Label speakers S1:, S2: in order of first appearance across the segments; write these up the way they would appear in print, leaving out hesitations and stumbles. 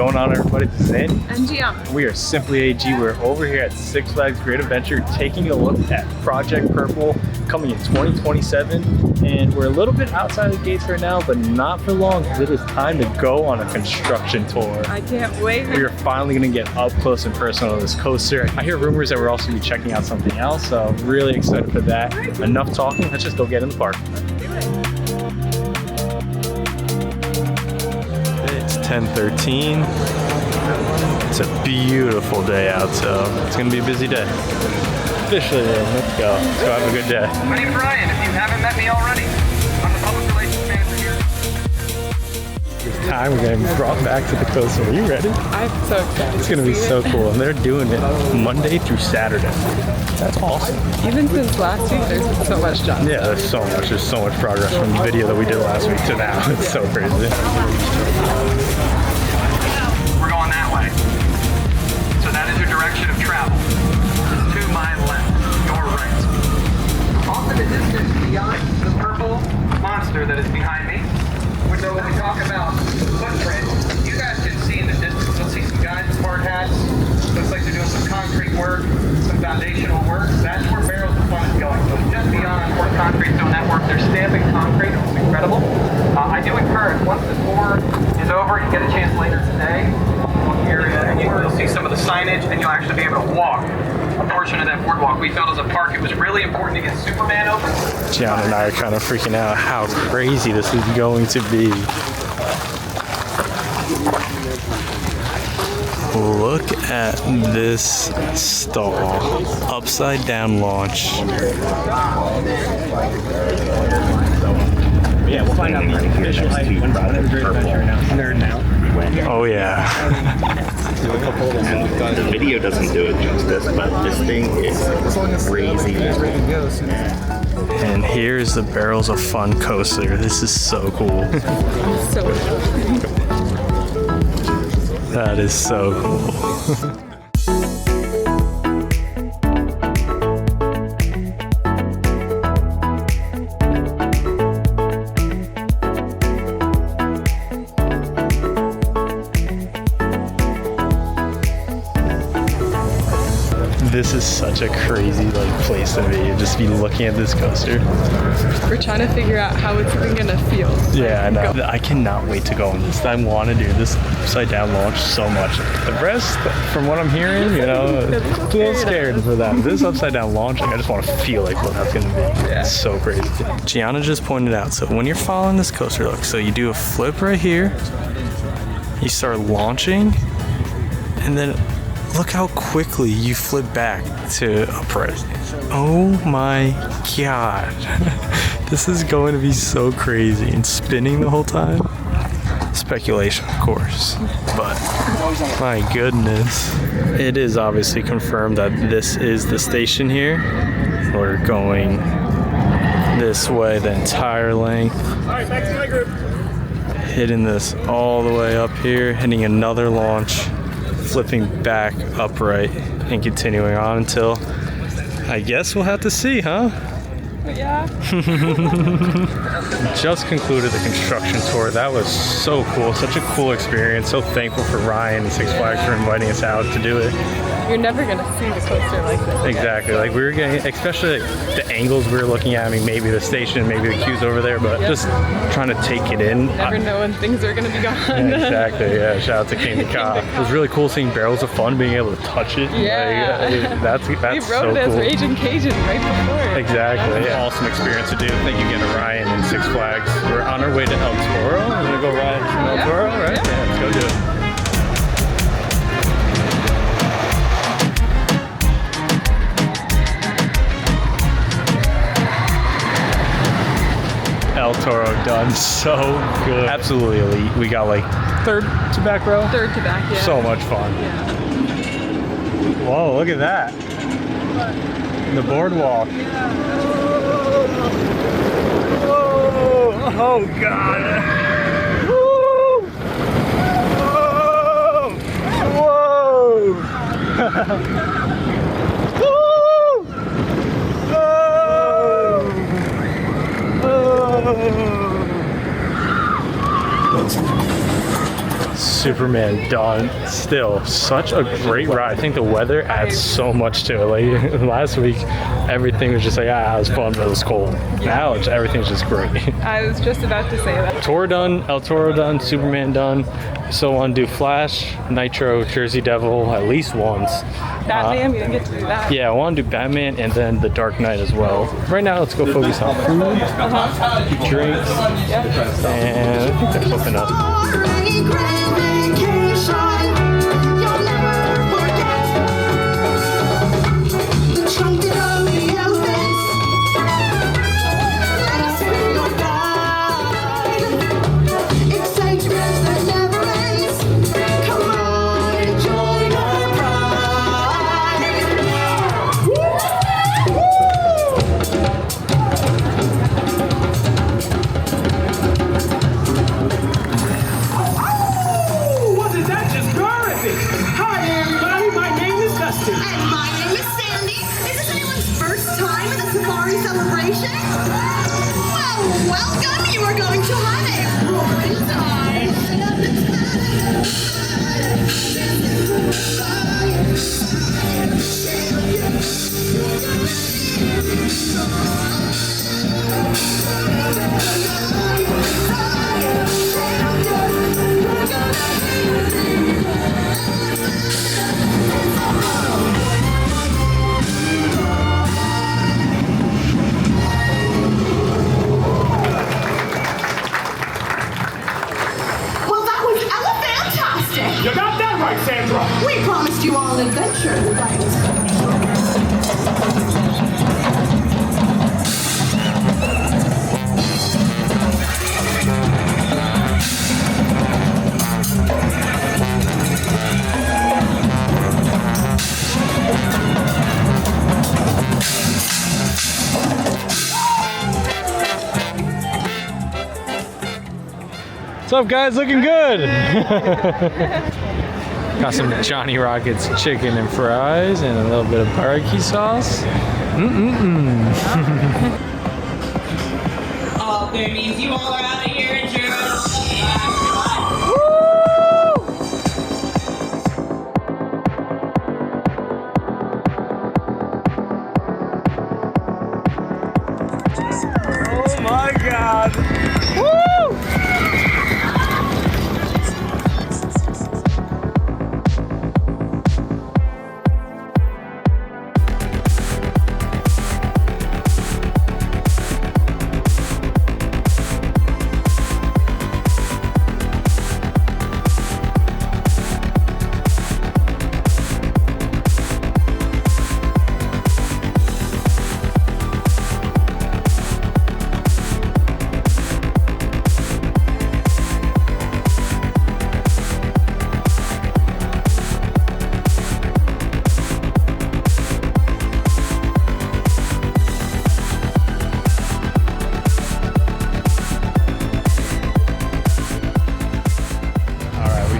S1: going on, everybody? This is Andy.
S2: And Gianna.
S1: We are SimplyAG. We're over here at Six Flags Great Adventure taking a look at Project Purple coming in 2027. And we're a little bit outside the gates right now, but not for long because it is time to go on a construction tour.
S2: I can't wait.
S1: We are finally going to get up close and personal on this coaster. I hear rumors that we're also going to be checking out something else, so I'm really excited for that. Enough talking, let's just go get in the park. It's 10:13. It's a beautiful day out, so it's gonna be a busy day. Officially, let's go. Let's go have a good day.
S3: My name's Ryan, if you haven't met me already. I'm the public relations manager here.
S1: It's time we're getting brought back to the coaster. Are you ready?
S2: I'm so excited.
S1: It's gonna be so cool, and they're doing it Monday through Saturday. That's awesome.
S2: Even since last week, there's been so much done.
S1: Yeah, there's so much. There's so much progress from the video that we did last week to now. It's so crazy.
S3: We're going that way. So that is your direction of travel. To my left, your right. Off in the distance beyond the purple monster that is behind me. So when we talk about footprint, you guys can see in the distance. You'll see some guys in hard hats. Looks like they're doing some concrete work, some foundational work. That's where Barrels of Fun is going. So just beyond where concrete's doing that work, they're stamping concrete. It's incredible. I do encourage, once the tour is over, you get a chance later today, you'll see some of the signage, and you'll actually be able to walk a portion of that boardwalk. We felt as a park it was really important to get Superman open.
S1: Gianna and I are kind of freaking out how crazy this is going to be. Look at this stall. Upside down launch. Yeah, we'll find out the official Nerd now. Oh yeah.
S4: And the video doesn't do it justice, but this thing is crazy.
S1: And here's the Barrels of Fun coaster. This is so cool.
S2: So
S1: That is so cool. This is such a crazy place to be, just be looking at this coaster.
S2: we're trying to figure out how it's even gonna feel.
S1: Yeah, I know. I cannot wait to go on this. I want to do this upside down launch so much. The rest, from what I'm hearing, a little scared for that. This upside down launching, I just want to feel like what that's gonna be.
S2: Yeah.
S1: It's so crazy. Gianna just pointed out, so when you're following this coaster, look, so you do a flip right here, you start launching, and then look how quickly you flip back to upright. Oh my god. This is going to be so crazy. And spinning the whole time? Speculation, of course. But my goodness. It is obviously confirmed that this is the station here. We're going this way the entire length.
S3: Alright, back to my group.
S1: Hitting this all the way up here, hitting another launch, flipping back upright, and continuing on until, I guess we'll have to see, huh?
S2: Yeah.
S1: Just concluded the construction tour. That was so cool, such a cool experience. So thankful for Ryan and Six Flags for inviting us out to do it.
S2: You're never gonna see the coaster like this again.
S1: Exactly, like we were getting, especially the angles we were looking at. I mean, maybe the station, maybe the queues over there, but just trying to take it in.
S2: Never know when things are gonna be gone.
S1: Yeah, exactly, yeah. Shout out to King the Cop. It was really cool seeing Barrels of Fun, being able to touch it.
S2: Yeah.
S1: That's
S2: We
S1: so
S2: wrote
S1: cool.
S2: it as Raging Cajun right before.
S1: Exactly. Yeah. Awesome experience to do. Thank you again to Ryan and Six Flags. We're on our way to El Toro. We're gonna go ride from El Toro, right? Yeah, let's go do it. El Toro done so good. Absolutely elite. We got third to back row.
S2: Third to back, yeah.
S1: So much fun.
S2: Yeah.
S1: Whoa, look at that. The boardwalk. Whoa, oh God. Woo! Whoa! Whoa! Superman done. Still, such a great ride. I think the weather adds so much to it. Like last week, everything was just like, it was fun, but it was cold. Now everything's just great.
S2: I was just about to say that.
S1: Toro done, El Toro done, Superman done. So want to do Flash, Nitro, Jersey Devil at least once.
S2: Batman, we didn't get to do that.
S1: Yeah, I want to do Batman and then the Dark Knight as well. Right now, let's go focus on food, drinks, and I think there's something else.
S5: Welcome, you are going to have a roaring time.
S6: You got that right, Sandra!
S5: We promised you all an adventure, right?
S1: What's up, guys? Looking good. Got some Johnny Rockets chicken and fries and a little bit of barbecue sauce.
S7: Oh, that means you all are out of here and
S1: Oh my God. Woo!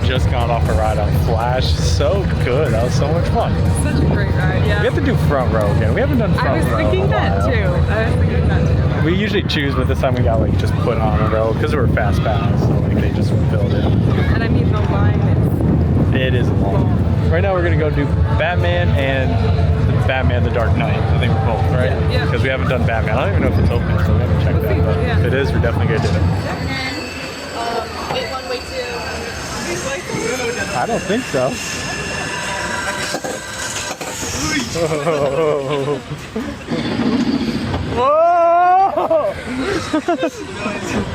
S1: Just got off a ride on Flash. So good. That was so much fun.
S2: Such a great ride, yeah.
S1: We have to do front row again. We haven't done front row.
S2: I was thinking that too.
S1: We usually choose, but this time we got like just put on a row because we're fast pass, so like they just filled in.
S2: And I mean the line is
S1: long. Right now we're gonna go do Batman and Batman the Dark Knight. I think we're both, right?
S2: Yeah.
S1: Because we haven't done Batman. I don't even know if it's open, so we haven't checked that. But if it is, we're definitely gonna do it.
S7: wait one, wait two.
S1: I don't think so. Whoa!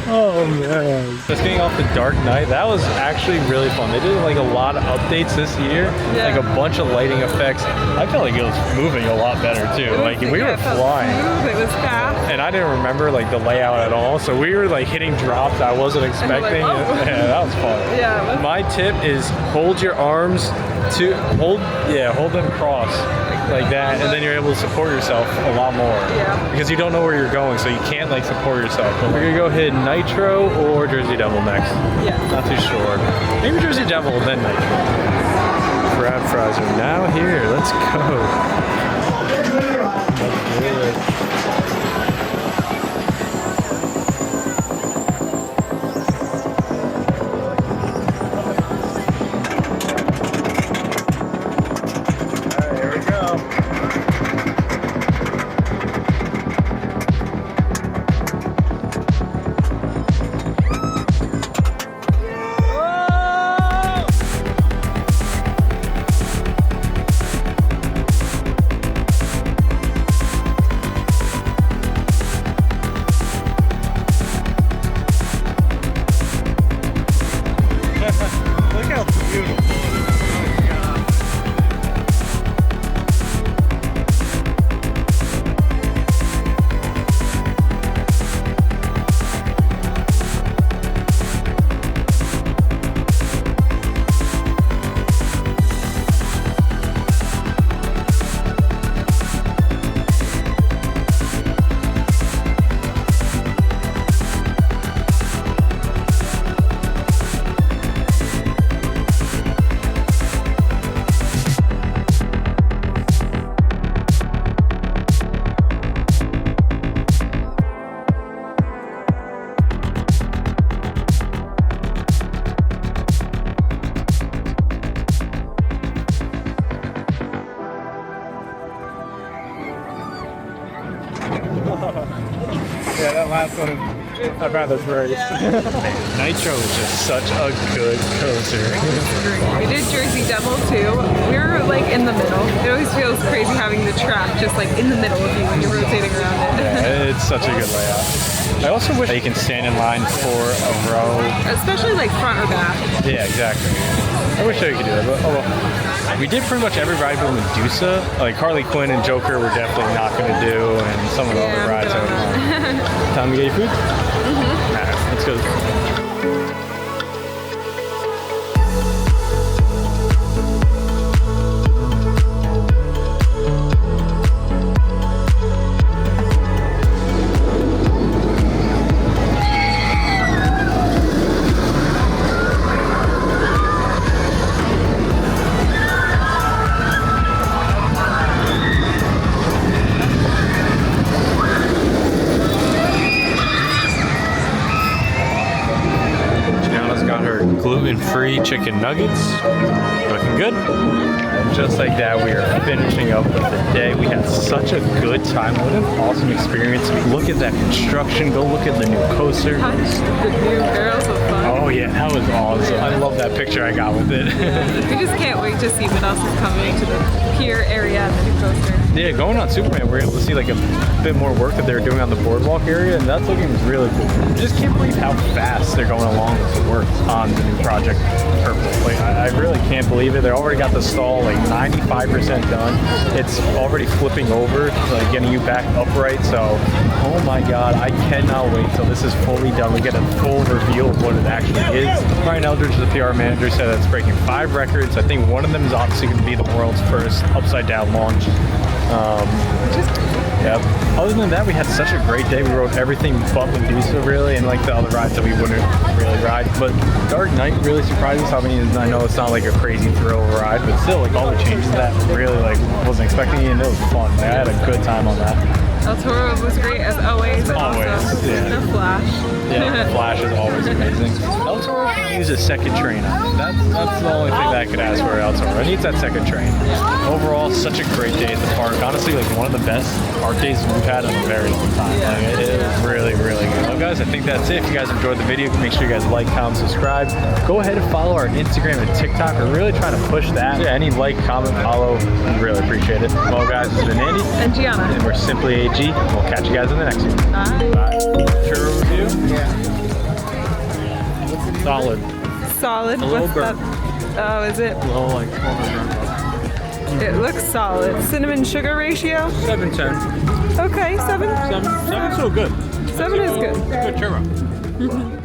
S1: Oh man. Just getting off the Dark Knight, that was actually really fun. They did like a lot of updates this year, like a bunch of lighting effects. I felt like it was moving a lot better too. Like we were flying.
S2: It was fast.
S1: And I didn't remember like the layout at all, so we were like hitting drops I wasn't expecting.
S2: Like, oh.
S1: Yeah, that was fun.
S2: Yeah.
S1: My tip is hold your arms to hold them crossed like that, and then you're able to support yourself a lot more.
S2: Yeah.
S1: Because you don't know where you're going, so you can't like support yourself. But we're gonna go hit Nitro or Jersey Devil next.
S2: Yeah.
S1: Not too sure. Maybe Jersey Devil, then Nitro. Crab fries are now here. Let's go. Let's do it.
S8: Yeah, that last one, I'd rather race.
S1: Nitro is just such a good coaster.
S2: We did Jersey Devil too. We were like in the middle. It always feels crazy having the track just like in the middle of you when you're rotating around it.
S1: Yeah, it's such a good layout. I also wish you can stand in line for a row.
S2: Especially like front or back.
S1: Yeah, exactly. I wish I could do that, but oh well. We did pretty much every ride but Medusa. Like Harley Quinn and Joker we're definitely not going to do, and some of the other rides are Time to get your food? Mm-hmm. Alright, let's go. Gluten-free chicken nuggets. Looking good. And just like that, we are finishing up with the day. We had such a good time. What an awesome experience. Look at that construction. Go look at the new coaster.
S2: The new girls of fun.
S1: Oh yeah, that was awesome. I love that picture I got with it.
S2: We just can't wait to see what else is coming to the pier area and the new coaster.
S1: Yeah, going on Superman, we're able to see like a bit more work that they're doing on the boardwalk area, and that's looking really cool. I just can't believe how fast they're going along with the work on the new Project Purple. Like, I really can't believe it. They already got the stall like 95% done. It's already flipping over, like getting you back upright. So, oh my God, I cannot wait till this is fully done. We get a full reveal of what it actually is. Brian Eldridge, the PR manager, said that it's breaking 5 records. I think one of them is obviously going to be the world's first upside down launch. Yep. Other than that, we had such a great day. We rode everything but Medusa, really, and like the other rides that we wouldn't really ride. But Dark Knight really surprised us. I mean, I know it's not like a crazy thrill ride, but still, like all the changes that really like wasn't expecting, and it was fun. Like, I had a good time on that.
S2: El Toro was great as always.
S1: Always,
S2: also,
S1: yeah.
S2: The Flash.
S1: Yeah, the Flash is always amazing. El Toro could use a second train. That's the only thing that I could ask for El Toro. It needs that second train. Overall, such a great day at the park. Honestly, like one of the best park days we've had in a very long time. Like, it was really, really good. Well, guys, I think that's it. If you guys enjoyed the video, make sure you guys like, comment, subscribe. Go ahead and follow our Instagram and TikTok. We're really trying to push that. Yeah, any like, comment, follow, we really appreciate it. Well, guys, this has been Andy.
S2: And Gianna.
S1: And we're SimplyAG. We'll catch you guys in the next one.
S2: Bye.
S1: Bye. Churro review? Yeah. Solid.
S2: Solid.
S1: A little
S2: What's
S1: burnt.
S2: that? Oh, is it?
S1: A little like almost burnt.
S2: It looks solid. Cinnamon sugar ratio?
S1: 7-10.
S2: Okay, 7.
S1: 7's so good.
S2: 7 is good.
S1: Good churro.